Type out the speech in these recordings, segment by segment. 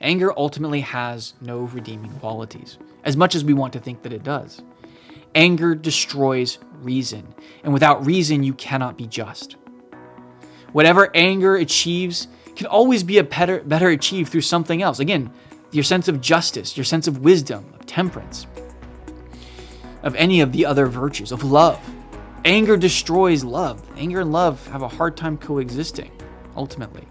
Anger ultimately has no redeeming qualities, as much as we want to think that it does. Anger destroys reason, and without reason, you cannot be just. Whatever anger achieves can always be better achieved through something else. Again, your sense of justice, your sense of wisdom, of temperance, of any of the other virtues, of love. Anger destroys love. Anger and love have a hard time coexisting, ultimately.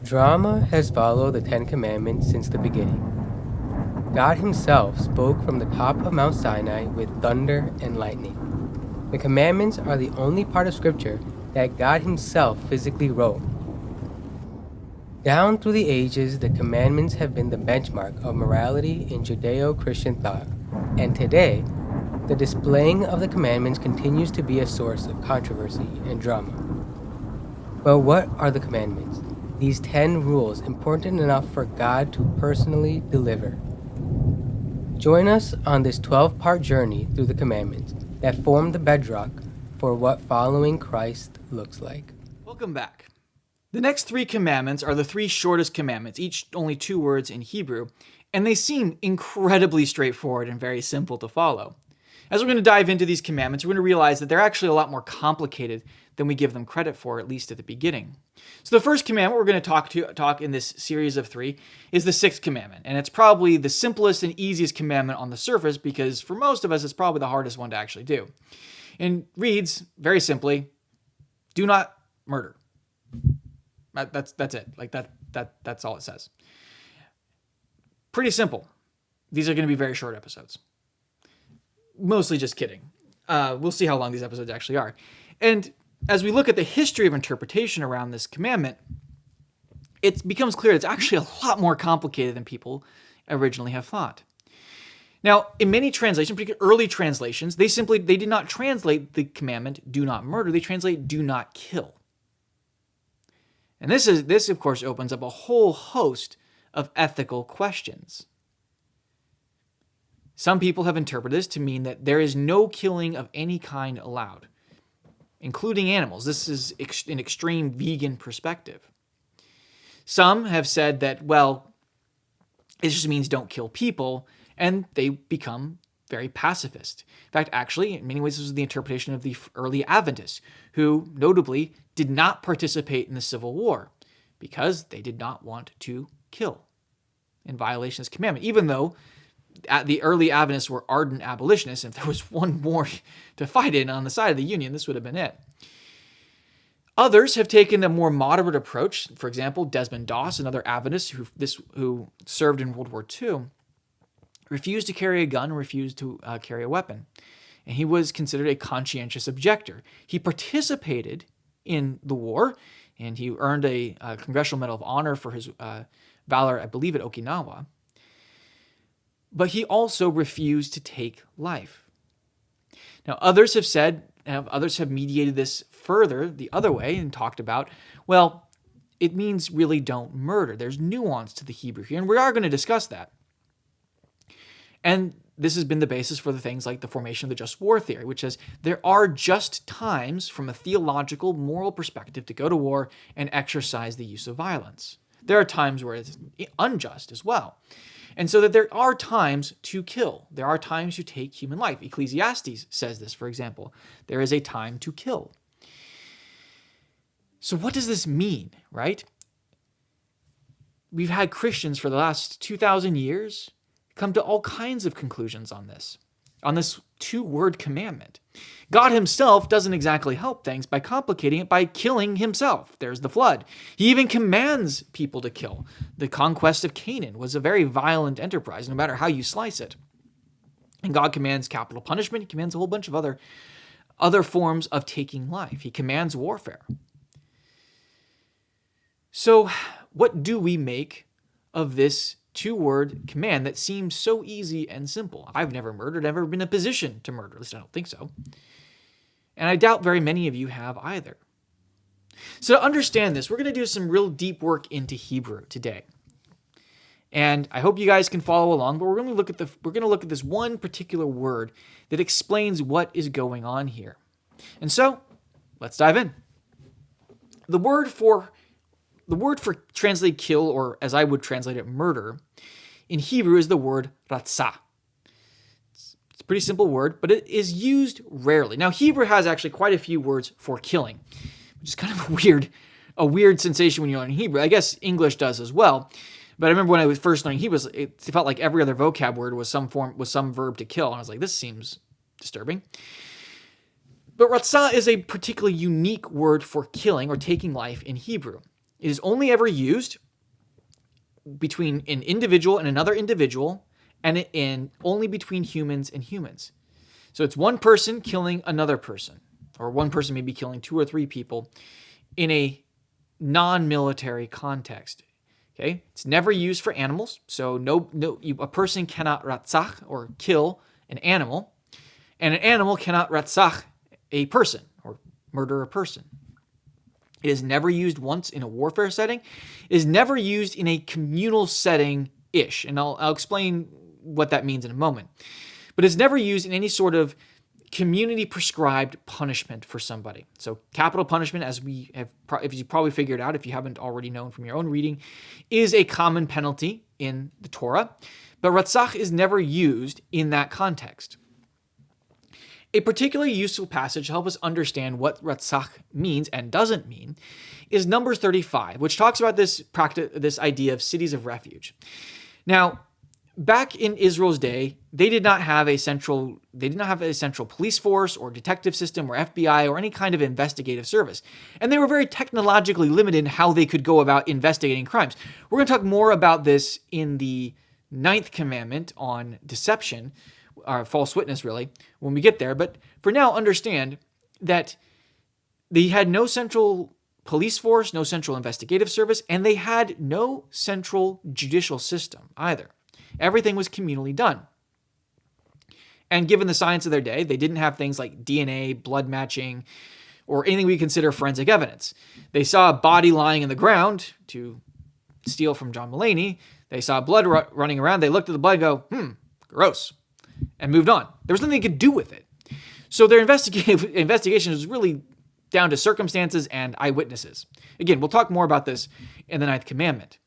Drama has followed the Ten Commandments since the beginning. God himself spoke from the top of Mount Sinai with thunder and lightning. The commandments are the only part of Scripture that God himself physically wrote. Down through the ages, the commandments have been the benchmark of morality in Judeo-Christian thought, and today, the displaying of the commandments continues to be a source of controversy and drama. But what are the commandments? These 10 rules important enough for God to personally deliver. Join us on this 12-part journey through the commandments that form the bedrock for what following Christ looks like. Welcome back. The next 3 commandments are the 3 shortest commandments, each only 2 words in Hebrew, and they seem incredibly straightforward and very simple to follow. As we're going to dive into these commandments, we're going to realize that they're actually a lot more complicated than we give them credit for, at least at the beginning. So the first commandment we're going to talk in this series of 3 is the 6th commandment, and it's probably the simplest and easiest commandment on the surface because for most of us, it's probably the hardest one to actually do. And reads, very simply, do not murder. That's it. Like that's all it says. Pretty simple. These are going to be very short episodes. Mostly just kidding. We'll see how long these episodes actually are. And as we look at the history of interpretation around this commandment, it becomes clear it's actually a lot more complicated than people originally have thought. Now, in many translations, particularly early translations, they did not translate the commandment, do not murder. They translate do not kill. And this of course opens up a whole host of ethical questions. Some people have interpreted this to mean that there is no killing of any kind allowed, including animals. This is an extreme vegan perspective. Some have said that, well, it just means don't kill people, and they become very pacifist. In fact, actually, in many ways, this was the interpretation of the early Adventists, who notably did not participate in the Civil War because they did not want to kill in violation of this commandment, even though the early Adventists were ardent abolitionists. If there was one war to fight in on the side of the Union, this would have been it. Others have taken a more moderate approach. For example, Desmond Doss, another Adventist who served in World War II, refused to carry a gun, refused to carry a weapon. And he was considered a conscientious objector. He participated in the war, and he earned a Congressional Medal of Honor for his valor, I believe, at Okinawa. But he also refused to take life. Now, others have mediated this further the other way and talked about, well, it means really don't murder. There's nuance to the Hebrew here, and we are going to discuss that. And this has been the basis for the things like the formation of the just war theory, which says there are just times from a theological, moral perspective to go to war and exercise the use of violence. There are times where it's unjust as well. And so that there are times to kill. There are times to take human life. Ecclesiastes says this, for example. There is a time to kill. So what does this mean, right? We've had Christians for the last 2,000 years come to all kinds of conclusions on this 2-word commandment. God himself doesn't exactly help things by complicating it by killing himself. There's the flood. He even commands people to kill. The conquest of Canaan was a very violent enterprise, no matter how you slice it. And God commands capital punishment. He commands a whole bunch of other forms of taking life. He commands warfare. So what do we make of this 2-word command that seems so easy and simple? I've never murdered, never been in a position to murder. At least I don't think so. And I doubt very many of you have either. So to understand this, we're going to do some real deep work into Hebrew today. And I hope you guys can follow along, but we're going to look at this one particular word that explains what is going on here. And so, let's dive in. The word for the word for translate kill, or as I would translate it, murder, in Hebrew is the word ratzah. It's a pretty simple word, but it is used rarely. Now, Hebrew has actually quite a few words for killing, which is kind of a weird sensation when you learn Hebrew. I guess English does as well. But I remember when I was first learning Hebrew, it felt like every other vocab word was some verb to kill. And I was like, this seems disturbing. But ratzah is a particularly unique word for killing or taking life in Hebrew. It is only ever used between an individual and another individual, and only between humans and humans. So it's one person killing another person, or one person maybe killing 2 or 3 people in a non-military context. Okay, it's never used for animals. So a person cannot ratzach or kill an animal, and an animal cannot ratzach a person or murder a person. It is never used once in a warfare setting. It is never used in a communal setting-ish, and I'll explain what that means in a moment. But it's never used in any sort of community-prescribed punishment for somebody. So capital punishment, as we have, if you probably figured out, if you haven't already known from your own reading, is a common penalty in the Torah. But ratzach is never used in that context. A particularly useful passage to help us understand what ratzach means and doesn't mean is Numbers 35, which talks about this idea of cities of refuge. Now, back in Israel's day, they did not have a central police force or detective system or FBI or any kind of investigative service. And they were very technologically limited in how they could go about investigating crimes. We're going to talk more about this in the 9th commandment on deception, or false witness really, when we get there. But for now, understand that they had no central police force, no central investigative service, and they had no central judicial system either. Everything was communally done. And given the science of their day, they didn't have things like DNA, blood matching, or anything we consider forensic evidence. They saw a body lying in the ground, to steal from John Mulaney. They saw blood running around. They looked at the blood and go, gross, and moved on. There was nothing they could do with it. So their investigation was really down to circumstances and eyewitnesses. Again, we'll talk more about this in the 9th commandment.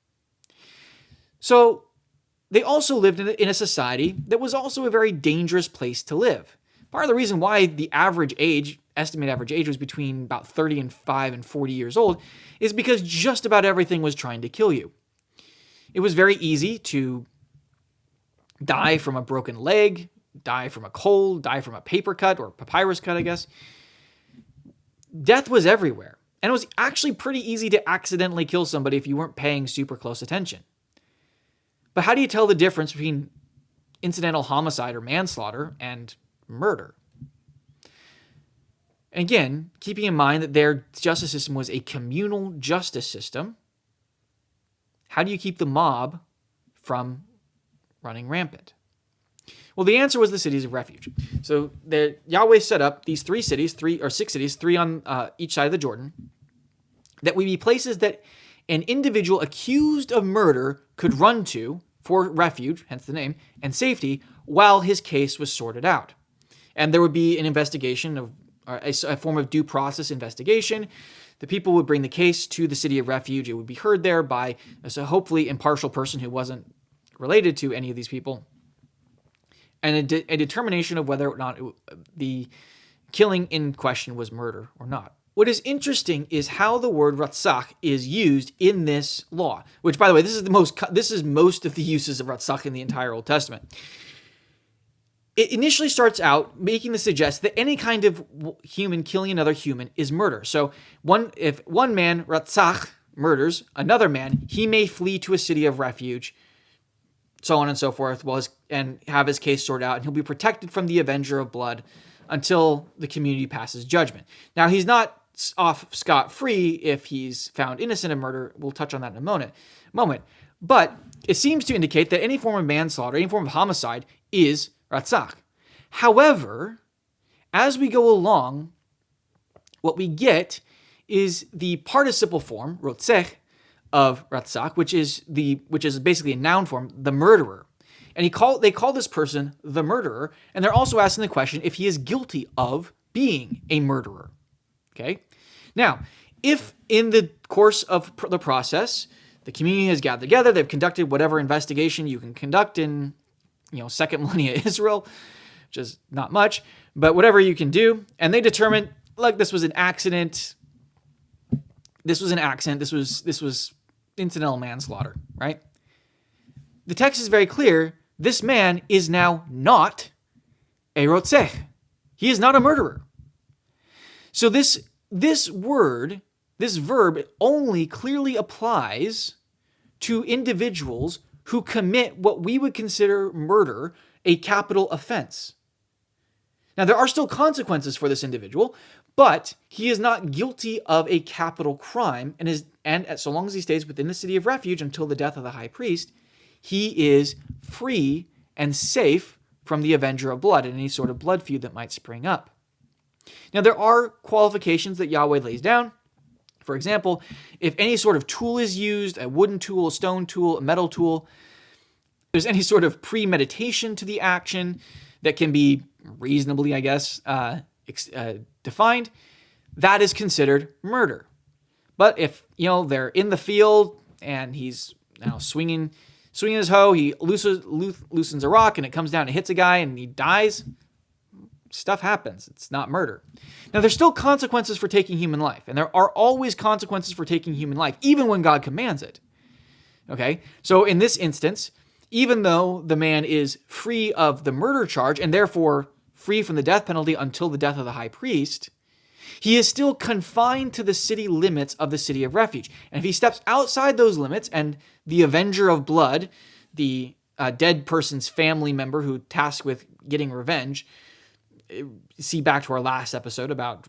So they also lived in a society that was also a very dangerous place to live. Part of the reason why the estimated average age was between about 35 and 40 years old is because just about everything was trying to kill you. It was very easy to die from a broken leg, die from a cold, die from a paper cut or papyrus cut, I guess. Death was everywhere. And it was actually pretty easy to accidentally kill somebody if you weren't paying super close attention. But how do you tell the difference between incidental homicide or manslaughter and murder? And again, keeping in mind that their justice system was a communal justice system, how do you keep the mob from running rampant? Well, the answer was the cities of refuge. So Yahweh set up these 6 cities, 3 on each side of the Jordan, that would be places that an individual accused of murder could run to for refuge, hence the name, and safety, while his case was sorted out. And there would be an investigation of a form of due process investigation. The people would bring the case to the city of refuge. It would be heard there by a hopefully impartial person who wasn't related to any of these people, and a determination of whether or not the killing in question was murder or not. What is interesting is how the word ratzach is used in this law, which, by the way, this is most of the uses of ratzach in the entire Old Testament. It initially starts out making the suggest that any kind of human killing another human is murder. So if one man, ratzach, murders another man, he may flee to a city of refuge, so on and so forth, and have his case sorted out, and he'll be protected from the avenger of blood until the community passes judgment. Now, he's not off scot-free if he's found innocent of murder. We'll touch on that in a moment. But it seems to indicate that any form of manslaughter, any form of homicide, is ratzach. However, as we go along, what we get is the participle form, rotzech, of ratzach, which is basically a noun form, the murderer. And they call this person the murderer, and they're also asking the question if he is guilty of being a murderer. Okay? Now, If in the course of the process, the community has gathered together, they've conducted whatever investigation you can conduct in, second millennia Israel, which is not much, but whatever you can do, and they determine, like, this was an accident. This was incidental manslaughter, right? The text is very clear. This man is now not a rotzech. He is not a murderer. So this verb only clearly applies to individuals who commit what we would consider murder a capital offense. Now, there are still consequences for this individual, but he is not guilty of a capital crime, and so long as he stays within the city of refuge until the death of the high priest, he is free and safe from the avenger of blood and any sort of blood feud that might spring up. Now, there are qualifications that Yahweh lays down. For example, if any sort of tool is used, a wooden tool, a stone tool, a metal tool, there's any sort of premeditation to the action that can be reasonably, I guess, defined, that is considered murder. But if, they're in the field and he's now swinging his hoe, he loosens a rock and it comes down and hits a guy and he dies, stuff happens. It's not murder. Now, there's still consequences for taking human life, and there are always consequences for taking human life, even when God commands it. Okay? So in this instance, even though the man is free of the murder charge and therefore free from the death penalty until the death of the high priest, he is still confined to the city limits of the city of refuge. And if he steps outside those limits and the avenger of blood, the dead person's family member who tasked with getting revenge, see back to our last episode about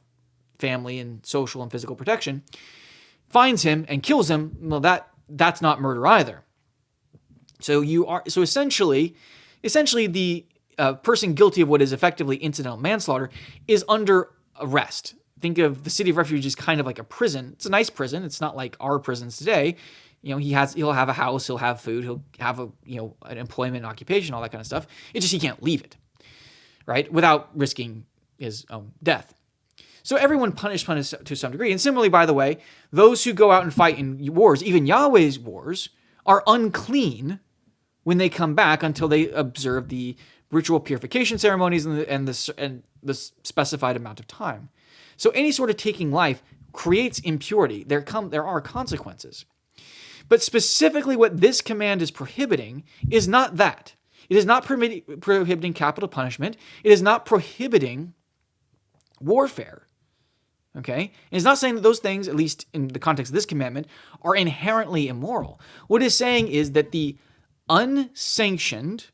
family and social and physical protection, finds him and kills him, well, that's not murder either. So essentially the person guilty of what is effectively incidental manslaughter is under arrest. Think of the city of refuge as kind of like a prison. It's a nice prison. It's not like our prisons today. He'll have a house, he'll have food, he'll have an employment, occupation, all that kind of stuff. It's just he can't leave it, right? Without risking his own death. So everyone punished to some degree. And similarly, by the way, those who go out and fight in wars, even Yahweh's wars, are unclean when they come back until they observe the ritual purification ceremonies and the specified amount of time. So any sort of taking life creates impurity. There are consequences. But specifically what this command is prohibiting is not that. It is not prohibiting capital punishment. It is not prohibiting warfare. Okay? And it's not saying that those things, at least in the context of this commandment, are inherently immoral. What it's saying is that the unsanctioned,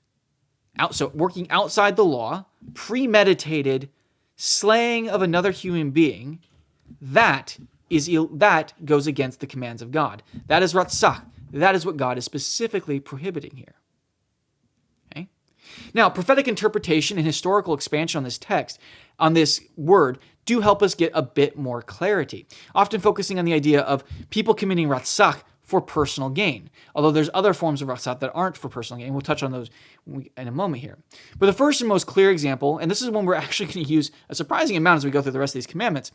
so working outside the law, premeditated slaying of another human being, that goes against the commands of God. That is ratzach. That is what God is specifically prohibiting here. Okay? Now, prophetic interpretation and historical expansion on this text, on this word, do help us get a bit more clarity, often focusing on the idea of people committing ratzach for personal gain, although there's other forms of ratzach that aren't for personal gain. We'll touch on those in a moment here. But the first and most clear example, and this is one we're actually going to use a surprising amount as we go through the rest of these commandments,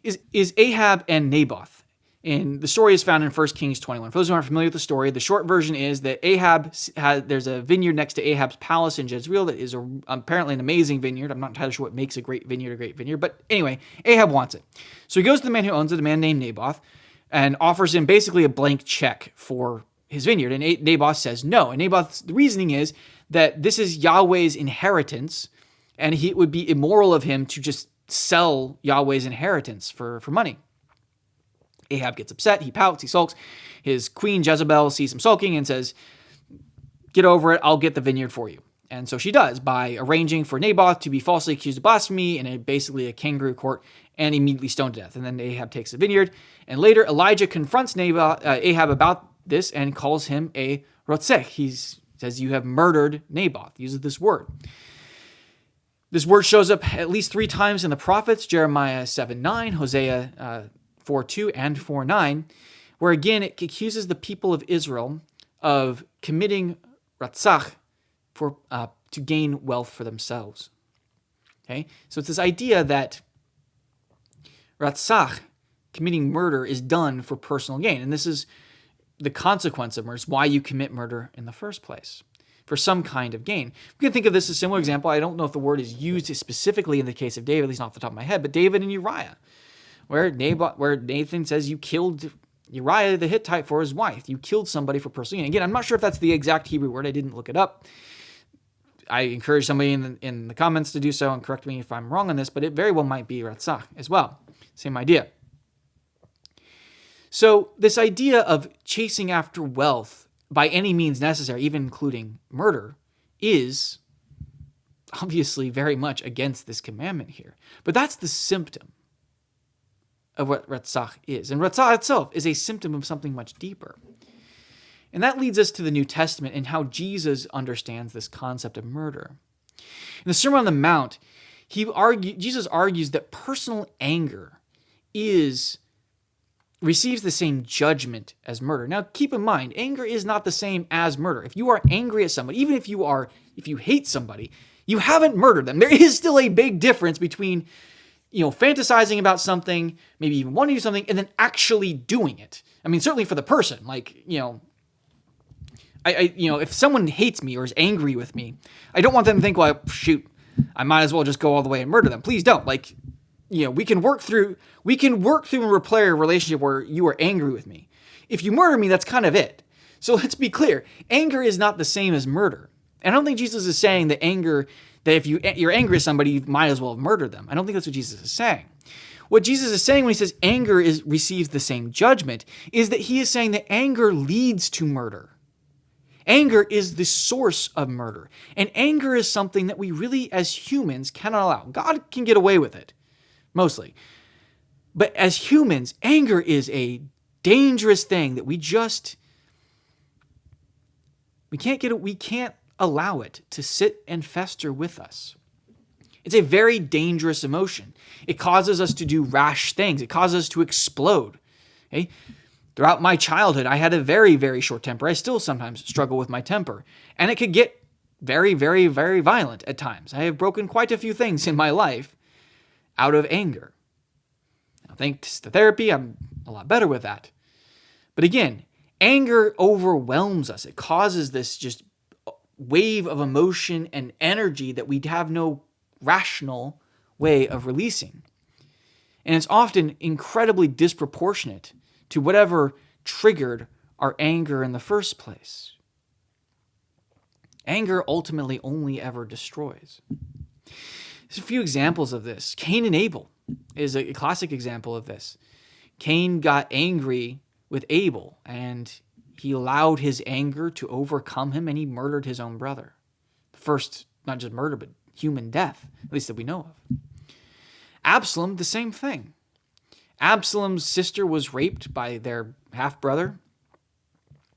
is Ahab and Naboth. And the story is found in 1 Kings 21. For those who aren't familiar with the story, the short version is that there's a vineyard next to Ahab's palace in Jezreel that is apparently an amazing vineyard. I'm not entirely sure what makes a great vineyard, but anyway, Ahab wants it. So he goes to the man who owns it, a man named Naboth, and offers him basically a blank check for his vineyard. And Naboth says no. And Naboth's reasoning is that this is Yahweh's inheritance, and it would be immoral of him to just sell Yahweh's inheritance for money. Ahab gets upset, he pouts, he sulks. His queen Jezebel sees him sulking and says, "Get over it, I'll get the vineyard for you." And so she does, by arranging for Naboth to be falsely accused of blasphemy in basically a kangaroo court and immediately stoned to death. And then Ahab takes the vineyard. And later, Elijah confronts Ahab about this and calls him a rotzech. He says, "You have murdered Naboth," uses this word. This word shows up at least 3 times in the prophets, Jeremiah 7:9, Hosea 4:2, and 4:9, where again it accuses the people of Israel of committing ratzach to gain wealth for themselves. Okay, so it's this idea that ratzach committing murder is done for personal gain. And this is the consequence of murder. It's why you commit murder in the first place, for some kind of gain. We can think of this as a similar example. I don't know if the word is used specifically in the case of David, at least not off the top of my head, but David and Uriah, where Nathan says you killed Uriah the Hittite for his wife. You killed somebody for personal gain. Again, I'm not sure if that's the exact Hebrew word. I didn't look it up. I encourage somebody in the comments to do so and correct me if I'm wrong on this, but it very well might be Ratzach as well. Same idea. So this idea of chasing after wealth by any means necessary, even including murder, is obviously very much against this commandment here. But that's the symptom of what Ratzach is. And Ratzach itself is a symptom of something much deeper. And that leads us to the New Testament and how Jesus understands this concept of murder. In the Sermon on the Mount, Jesus argues that personal anger receives the same judgment as murder. Now, keep in mind, anger is not the same as murder. If you are angry at somebody, even if you hate somebody, you haven't murdered them. There is still a big difference between, fantasizing about something, maybe even wanting to do something, and then actually doing it. I mean, certainly for the person, if someone hates me or is angry with me, I don't want them to think, well, shoot, I might as well just go all the way and murder them. Please don't. We can work through and repair a relationship where you are angry with me. If you murder me, that's kind of it. So let's be clear. Anger is not the same as murder. And I don't think Jesus is saying that if you're angry at somebody, you might as well murder them. I don't think that's what Jesus is saying. What Jesus is saying when he says anger receives the same judgment is that he is saying that anger leads to murder. Anger is the source of murder. And anger is something that we really, as humans, cannot allow. God can get away with it, mostly. But as humans, anger is a dangerous thing that we can't allow it to sit and fester with us. It's a very dangerous emotion. It causes us to do rash things. It causes us to explode. Okay? Throughout my childhood, I had a very, very short temper. I still sometimes struggle with my temper. And it could get very, very, very violent at times. I have broken quite a few things in my life out of anger. Now, thanks to therapy, I'm a lot better with that. But again, anger overwhelms us. It causes this just wave of emotion and energy that we have no rational way of releasing. And it's often incredibly disproportionate to whatever triggered our anger in the first place. Anger ultimately only ever destroys. There's a few examples of this. Cain and Abel is a classic example of this. Cain got angry with Abel, and he allowed his anger to overcome him, and he murdered his own brother. First, not just murder, but human death, at least that we know of. Absalom, the same thing. Absalom's sister was raped by their half-brother,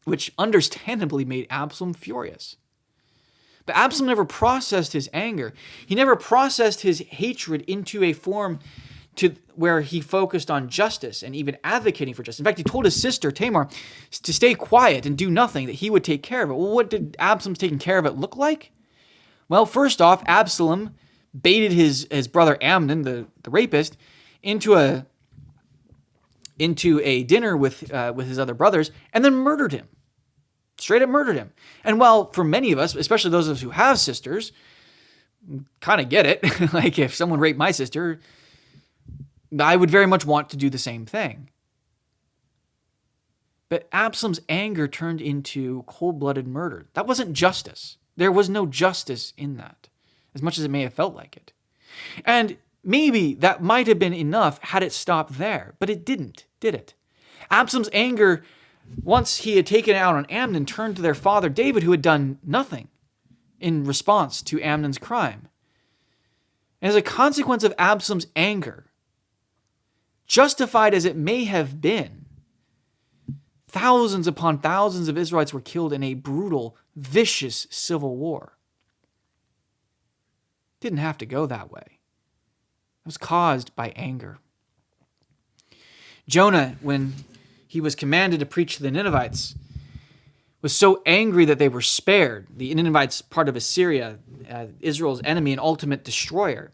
which understandably made Absalom furious. But Absalom never processed his anger. He never processed his hatred into a form to where he focused on justice and even advocating for justice. In fact, he told his sister, Tamar, to stay quiet and do nothing, that he would take care of it. Well, what did Absalom's taking care of it look like? Well, first off, Absalom baited his brother Amnon, the rapist, into a dinner with his other brothers, and then murdered him. Straight up murdered him. And while for many of us, especially those of us who have sisters, kind of get it. Like if someone raped my sister, I would very much want to do the same thing. But Absalom's anger turned into cold-blooded murder. That wasn't justice. There was no justice in that, as much as it may have felt like it. And maybe that might have been enough had it stopped there, but it didn't, did it? Absalom's anger, once he had taken it out on Amnon, turned to their father David, who had done nothing in response to Amnon's crime. And as a consequence of Absalom's anger, justified as it may have been, thousands upon thousands of Israelites were killed in a brutal, vicious civil war. It didn't have to go that way. It was caused by anger. Jonah, when he was commanded to preach to the Ninevites, was so angry that they were spared. The Ninevites, part of Assyria, Israel's enemy and ultimate destroyer.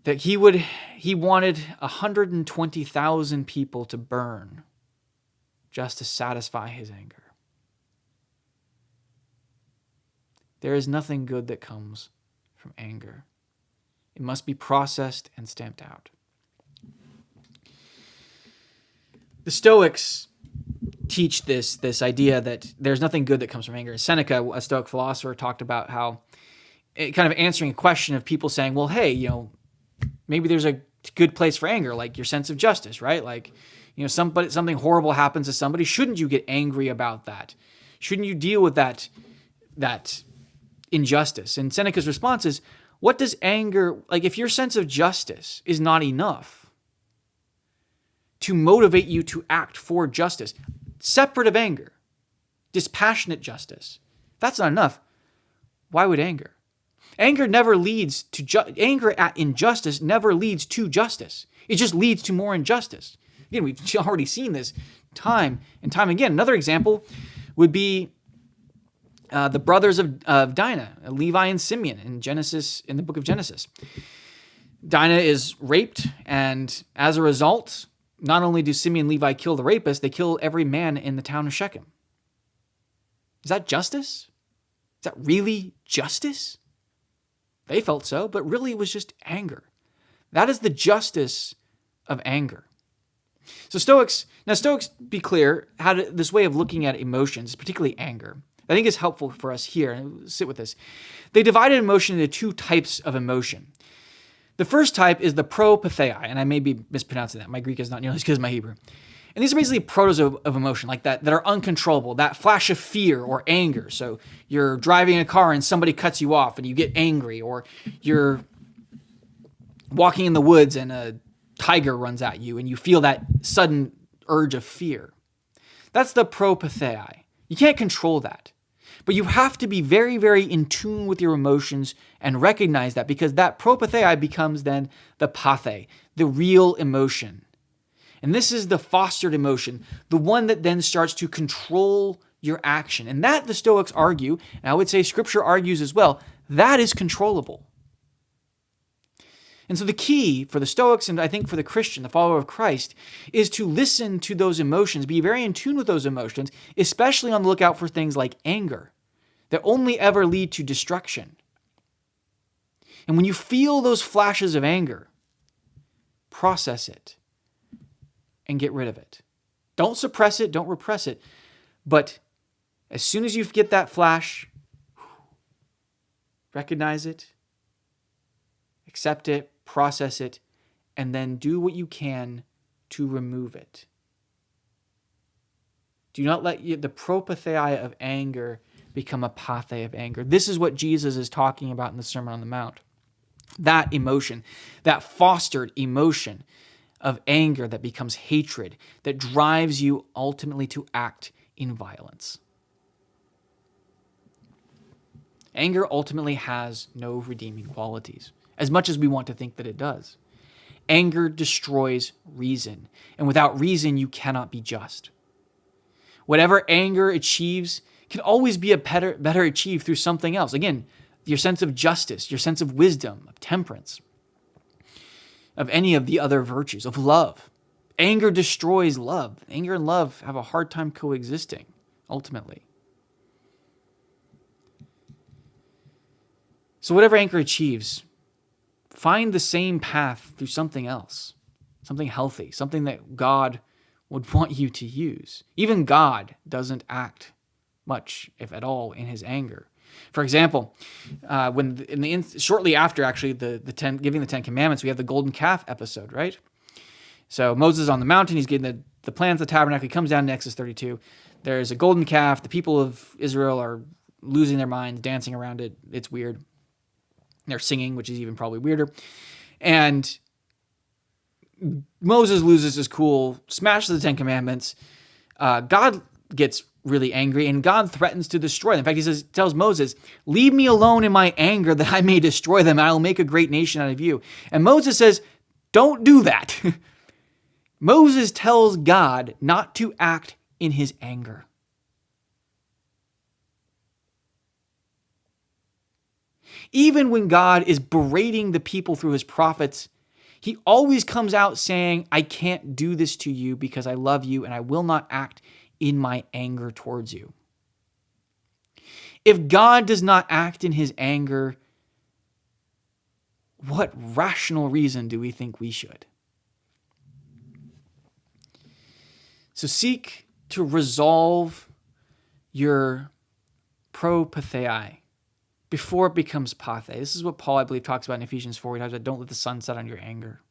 that he wanted 120,000 people to burn just to satisfy his anger. There is nothing good that comes from anger. It must be processed and stamped out. The Stoics teach this idea that there's nothing good that comes from anger. Seneca, a Stoic philosopher, talked about how, kind of answering a question of people saying, well, hey, maybe there's a good place for anger, like your sense of justice, right? Like, something horrible happens to somebody. Shouldn't you get angry about that? Shouldn't you deal with that injustice? And Seneca's response is, what does anger, like if your sense of justice is not enough to motivate you to act for justice, separate of anger, dispassionate justice, that's not enough, why would anger? Anger never leads to anger at injustice never leads to justice. It just leads to more injustice. Again, we've already seen this time and time again. Another example would be the brothers of Dinah, Levi and Simeon, in the book of Genesis. Dinah is raped, and as a result, not only do Simeon and Levi kill the rapist, they kill every man in the town of Shechem. Is that justice? Is that really justice? They felt so, but really it was just anger. That is the justice of anger. So Stoics, be clear, had this way of looking at emotions, particularly anger. I think is helpful for us here, and sit with this. They divided emotion into two types of emotion. The first type is the pro-pathei, and I may be mispronouncing that. My Greek is not nearly as good as my Hebrew. And these are basically protos of emotion, like that are uncontrollable, that flash of fear or anger. So you're driving a car and somebody cuts you off and you get angry, or you're walking in the woods and a tiger runs at you and you feel that sudden urge of fear. That's the pro-pathei. You can't control that. But you have to be very, very in tune with your emotions and recognize that, because that pro-pathei becomes then the pathe, the real emotion. And this is the fostered emotion, the one that then starts to control your action. And that, the Stoics argue, and I would say Scripture argues as well, that is controllable. And so the key for the Stoics, and I think for the Christian, the follower of Christ, is to listen to those emotions, be very in tune with those emotions, especially on the lookout for things like anger, that only ever lead to destruction. And when you feel those flashes of anger, process it and get rid of it. Don't suppress it, don't repress it, but as soon as you get that flash, recognize it, accept it, process it, and then do what you can to remove it. Do not let the pro-pathei of anger become a pathe of anger. This is what Jesus is talking about in the Sermon on the Mount. That emotion, that fostered emotion of anger that becomes hatred, that drives you ultimately to act in violence. Anger ultimately has no redeeming qualities, as much as we want to think that it does. Anger destroys reason, and without reason, you cannot be just. Whatever anger achieves can always be better achieved through something else. Again, your sense of justice, your sense of wisdom, of temperance, of any of the other virtues, of love. Anger destroys love. Anger and love have a hard time coexisting, ultimately. So whatever anger achieves, find the same path through something else, something healthy, something that God would want you to use. Even God doesn't act much, if at all, in his anger. For example, shortly after actually giving the Ten Commandments, we have the golden calf episode, right? So Moses is on the mountain, he's getting the plans of the tabernacle. He comes down in Exodus 32. There's a golden calf. The people of Israel are losing their minds, dancing around it. It's weird. They're singing, which is even probably weirder. And Moses loses his cool, smashes the Ten Commandments. God gets really angry, and God threatens to destroy them. In fact, he tells Moses, "Leave me alone in my anger that I may destroy them, and I will make a great nation out of you." And Moses says, "Don't do that." Moses tells God not to act in his anger. Even when God is berating the people through his prophets He always comes out saying, I can't do this to you because I love you and I will not act in my anger towards you. If God does not act in his anger, what rational reason do we think we should? So seek to resolve your propathei before it becomes pathe. This is what Paul, I believe, talks about in Ephesians 4. He talks about don't let the sun set on your anger.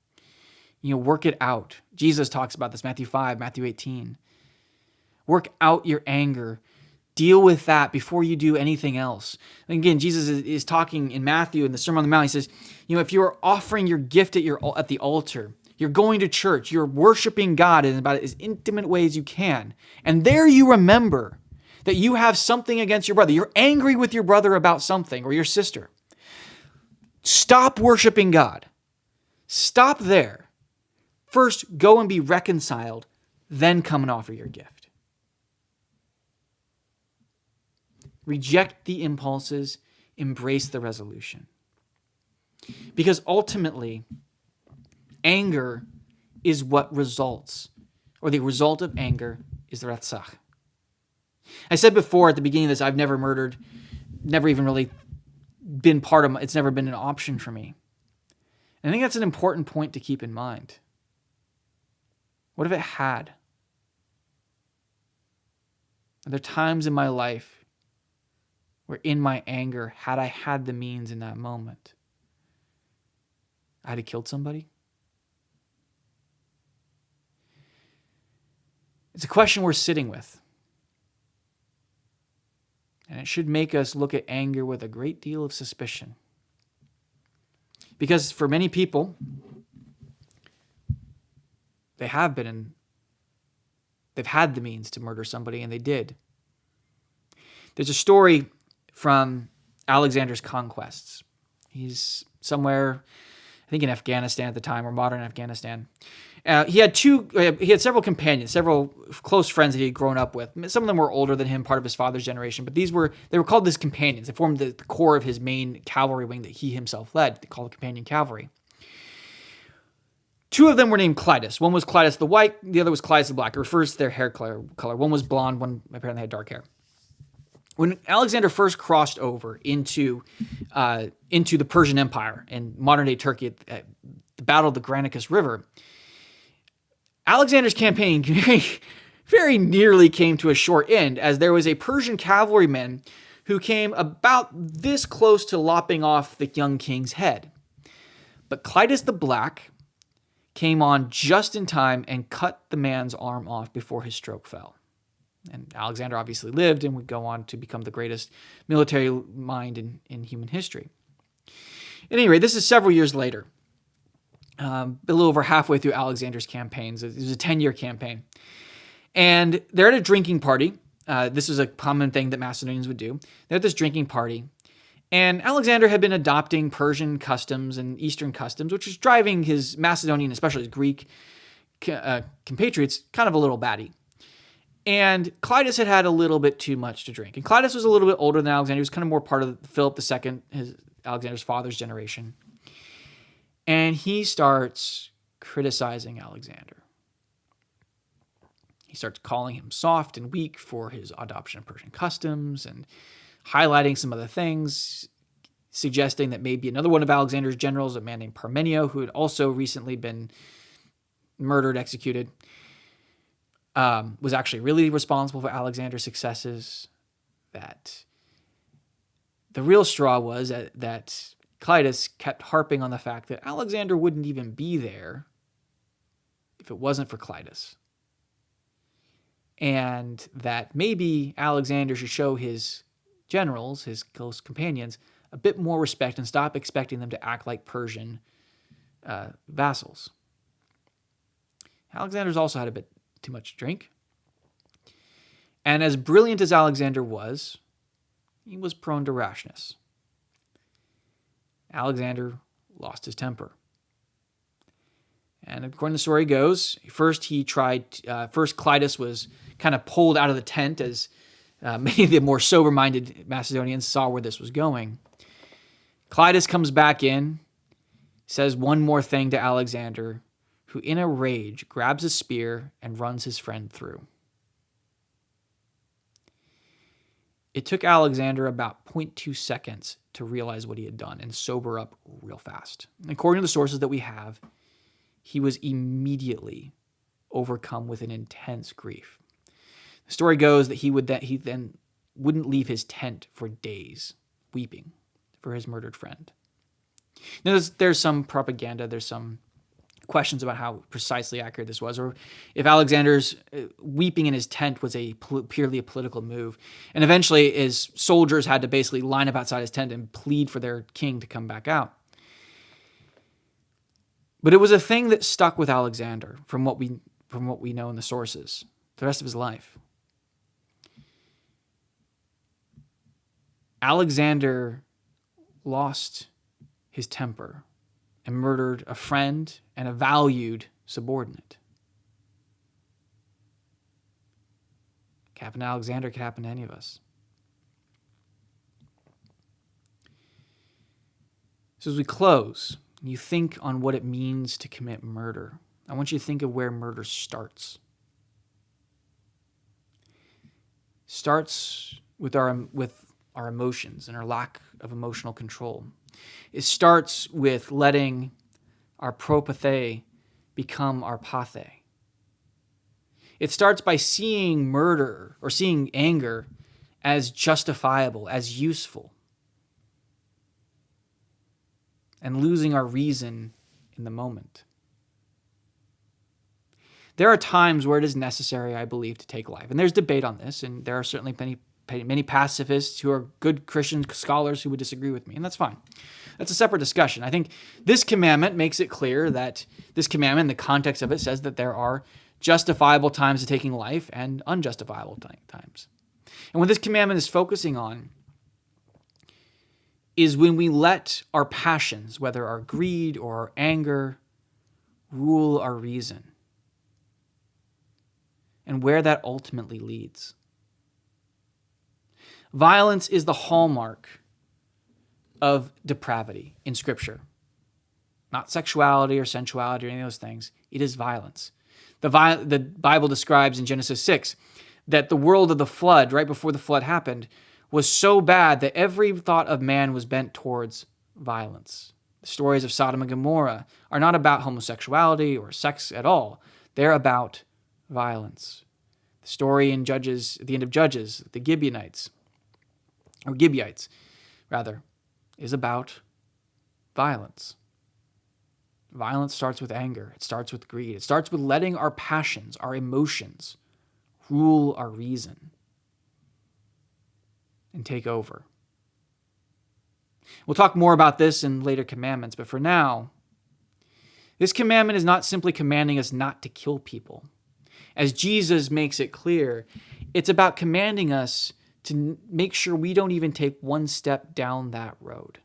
Work it out. Jesus talks about this, Matthew 5, Matthew 18. Work out your anger. Deal with that before you do anything else. And again, Jesus is talking in Matthew in the Sermon on the Mount. He says, if you're offering your gift at the altar, you're going to church, you're worshiping God in about as intimate way as you can, and there you remember that you have something against your brother. You're angry with your brother about something or your sister. Stop worshiping God. Stop there. First, go and be reconciled, then come and offer your gift. Reject the impulses, embrace the resolution. Because ultimately, anger is what results, or the result of anger is the ratzach. I said before at the beginning of this, I've never murdered, never even really been it's never been an option for me. And I think that's an important point to keep in mind. What if it had? Are there times in my life where in my anger, had I had the means in that moment, I'd have killed somebody? It's a question we're sitting with. And it should make us look at anger with a great deal of suspicion. Because for many people, they've had the means to murder somebody, and they did. There's a story from Alexander's conquests. He's somewhere, I think in Afghanistan at the time, or modern Afghanistan. He had several companions, several close friends that he had grown up with. Some of them were older than him, part of his father's generation, but they were called his companions. They formed the core of his main cavalry wing that he himself led, called the Companion Cavalry. Two of them were named Clitus. One was Clitus the White, the other was Clitus the Black. It refers to their hair color. One was blonde, one apparently had dark hair. When Alexander first crossed over into the Persian Empire in modern-day Turkey at the Battle of the Granicus River, Alexander's campaign very, very nearly came to a short end, as there was a Persian cavalryman who came about this close to lopping off the young king's head. But Clitus the Black came on just in time and cut the man's arm off before his stroke fell. And Alexander obviously lived and would go on to become the greatest military mind in human history. At any rate, this is several years later. A little over halfway through Alexander's campaigns. It was a 10-year campaign. And they're at a drinking party. This is a common thing that Macedonians would do. They're at this drinking party. And Alexander had been adopting Persian customs and Eastern customs, which was driving his Macedonian, especially his Greek compatriots, kind of a little batty. And Clitus had a little bit too much to drink. And Clitus was a little bit older than Alexander. He was kind of more part of Philip II, Alexander's father's generation. And he starts criticizing Alexander. He starts calling him soft and weak for his adoption of Persian customs and highlighting some other things, suggesting that maybe another one of Alexander's generals, a man named Parmenio, who had also recently been murdered, executed, was actually really responsible for Alexander's successes. That the real straw was that Clitus kept harping on the fact that Alexander wouldn't even be there if it wasn't for Clitus. And that maybe Alexander should show his generals, his close companions, a bit more respect and stop expecting them to act like Persian vassals. Alexander's also had a bit too much to drink. And as brilliant as Alexander was, he was prone to rashness. Alexander lost his temper. And according to the story goes, first Clitus was kind of pulled out of the tent as many of the more sober-minded Macedonians saw where this was going. Clitus comes back in. says one more thing to Alexander, who in a rage grabs a spear and runs his friend through. It took Alexander about 0.2 seconds to realize what he had done and sober up real fast. According to the sources that we have, he was immediately overcome with an intense grief. The story goes that he then wouldn't leave his tent for days, weeping for his murdered friend. Now, there's some propaganda, there's some questions about how precisely accurate this was, or if Alexander's weeping in his tent was purely a political move. And eventually his soldiers had to basically line up outside his tent and plead for their king to come back out. But it was a thing that stuck with Alexander from what we know in the sources the rest of his life. Alexander lost his temper and murdered a friend and a valued subordinate. It could happen to Alexander, it could happen to any of us. So as we close, you think on what it means to commit murder. I want you to think of where murder starts. Starts with our emotions and our lack of emotional control. It starts with letting our propathe become our pathe. It starts by seeing murder or seeing anger as justifiable, as useful, and losing our reason in the moment. There are times where it is necessary, I believe, to take life. And there's debate on this, and there are certainly many pacifists who are good Christian scholars who would disagree with me, and that's fine. That's a separate discussion. I think this commandment makes it clear that this commandment, in the context of it, says that there are justifiable times of taking life and unjustifiable times. And what this commandment is focusing on is when we let our passions, whether our greed or our anger, rule our reason, and where that ultimately leads. Violence is the hallmark of depravity in Scripture. Not sexuality or sensuality or any of those things. It is violence. The Bible describes in Genesis 6 that the world of the flood, right before the flood happened, was so bad that every thought of man was bent towards violence. The stories of Sodom and Gomorrah are not about homosexuality or sex at all. They're about violence. The story in Judges, at the end of Judges, the Gibeonites, is about violence. Violence starts with anger. It starts with greed. It starts with letting our passions, our emotions, rule our reason and take over. We'll talk more about this in later commandments, but for now, this commandment is not simply commanding us not to kill people. As Jesus makes it clear, it's about commanding us to make sure we don't even take one step down that road.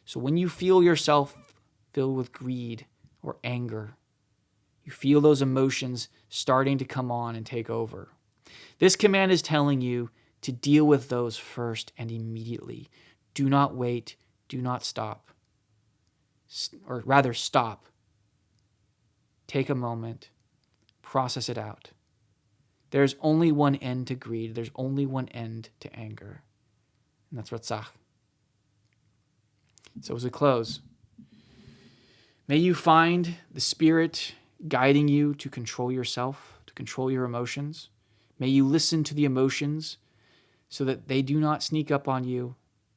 So when you feel yourself filled with greed or anger, you feel those emotions starting to come on and take over, this command is telling you to deal with those first and immediately. Do not wait. Do not stop. Or rather, stop. Take a moment. Process it out. There's only one end to greed. There's only one end to anger. And that's Ratzach. So as we close, may you find the Spirit guiding you to control yourself, to control your emotions. May you listen to the emotions so that they do not sneak up on you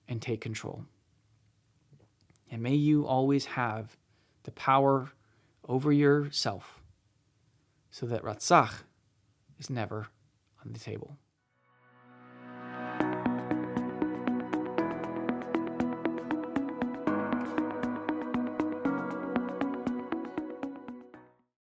and take control. And may you always have the power over yourself so that Ratzach is never on the table.